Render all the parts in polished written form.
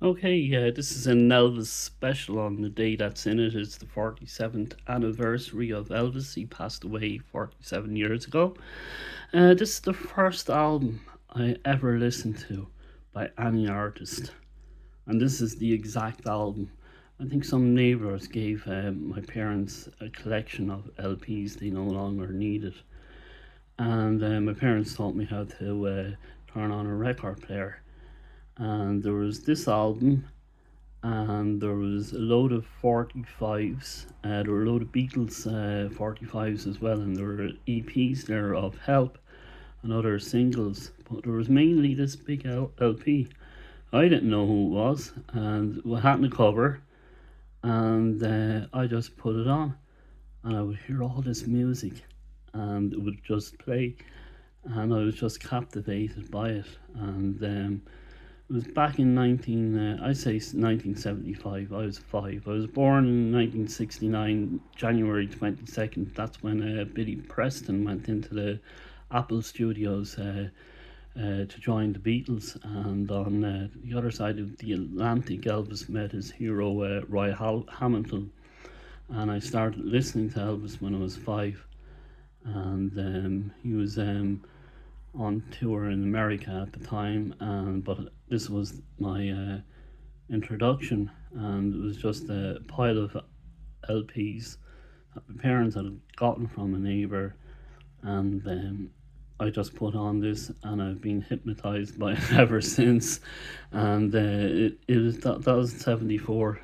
Okay, yeah, this is an Elvis special on the day that's in it. It's the 47th anniversary of Elvis. He passed away 47 years ago. This is the first album I ever listened to by any artist, and this is the exact album. I think some neighbours gave my parents a collection of LPs they no longer needed, and my parents taught me how to turn on a record player. And there was this album, and there was a load of 45s. There were a load of Beatles 45s as well, and there were EPs there of Help and other singles. But there was mainly this big LP. I didn't know who it was, and we hadn't a cover, and I just put it on, and I would hear all this music, and it would just play, and I was just captivated by it, and it was back in I say 1975. I was five. I was born in 1969, January 22nd. That's when Billy Preston went into the Apple Studios to join the Beatles. And on the other side of the Atlantic, Elvis met his hero, Roy Hamilton. And I started listening to Elvis when I was five. And he was on tour in America at the time, and but this was my introduction, and it was just a pile of LPs that my parents had gotten from a neighbour, and I just put on this, and I've been hypnotized by it ever since. And it was that was 74.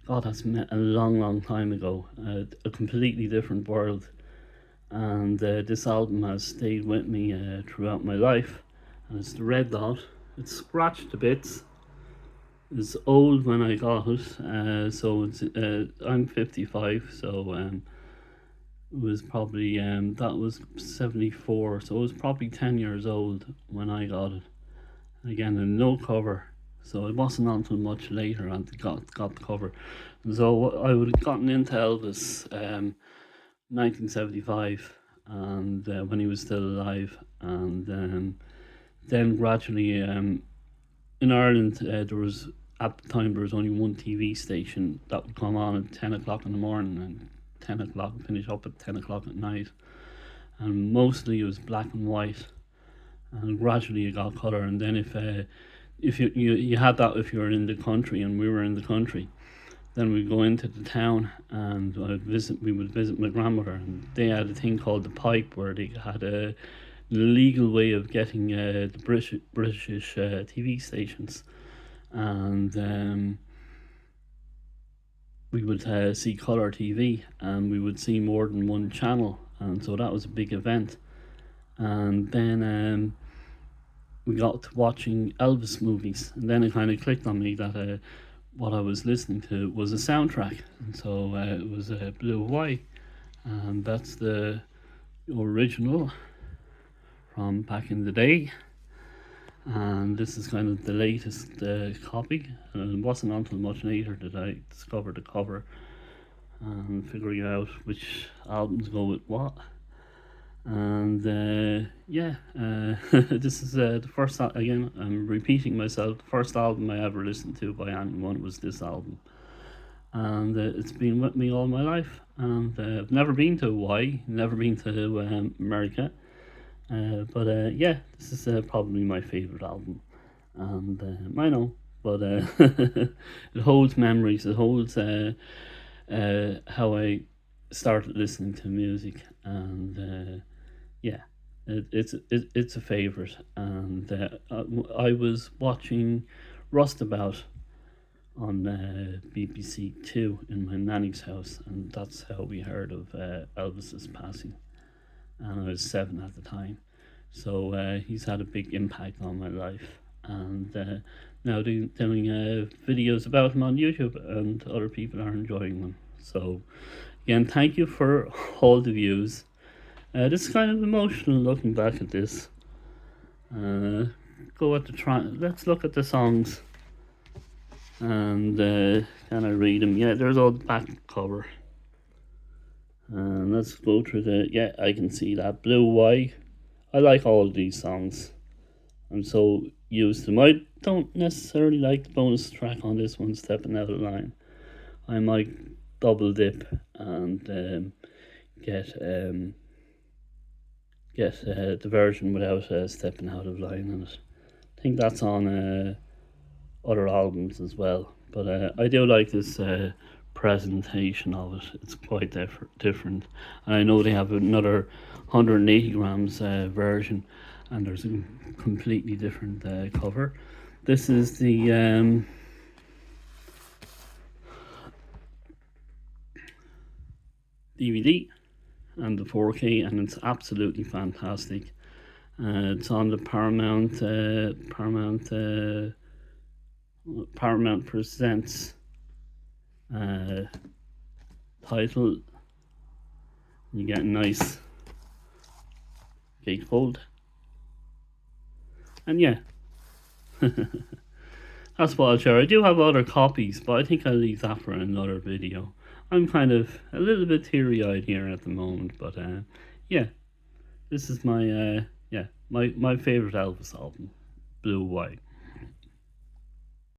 God, that's a long, long time ago. A completely different world, and this album has stayed with me throughout my life. And it's the Red Dot. It's scratched to bits. It's old when I got it, so I'm 55, so it was probably that was 74, so it was probably 10 years old when I got it. And again, and no cover, so it wasn't until much later I got the cover. And so I would have gotten into Elvis 1975, and when he was still alive, and then gradually in Ireland there was, at the time, there was only one TV station that would come on at 10 o'clock in the morning, and 10 o'clock finish up at 10 o'clock at night, and mostly it was black and white, and gradually it got colour. And then if you had that if you were in the country, and we were in the country, then we'd go into the town, and we would visit my grandmother, and they had a thing called the pipe, where they had a legal way of getting the British TV stations, and we would see colour TV, and we would see more than one channel, and so that was a big event. And then we got to watching Elvis movies, and then it kind of clicked on me that what I was listening to was a soundtrack, and so it was Blue Hawaii, and that's the original from back in the day. And this is kind of the latest copy, and it wasn't until much later that I discovered the cover and figuring out which albums go with what. And this is the first, again, I'm repeating myself, the first album I ever listened to by anyone was this album, and it's been with me all my life. And I've never been to Hawaii, never been to America, but yeah, this is probably my favorite album, and I know, but it holds memories. It holds how I started listening to music, and yeah, it's a favorite. And I was watching Rustabout on BBC Two in my nanny's house, and that's how we heard of Elvis's passing. And I was 7 at the time, so he's had a big impact on my life. And now doing videos about him on YouTube, and other people are enjoying them. So again, thank you for all the views. This is kind of emotional looking back at this. Go at the Let's look at the songs, and can I read them? Yeah, there's all the back cover. And let's go through I can see that Blue Hawaii. I like all of these songs. I'm so use them. I don't necessarily like the bonus track on this one, Stepping Out of Line. I might double dip and get the version without stepping out of line in it. I think that's on other albums as well. But I do like this presentation of it. It's quite different. And I know they have another 180 grams version, and there's a completely different cover. This is the DVD and the 4K, and it's absolutely fantastic. It's on the Paramount Presents title. You get a nice gatefold, and yeah, that's what I'll share. I do have other copies, but I think I'll leave that for another video. I'm kind of a little bit teary-eyed here at the moment, but yeah, this is my my favorite Elvis album, Blue White.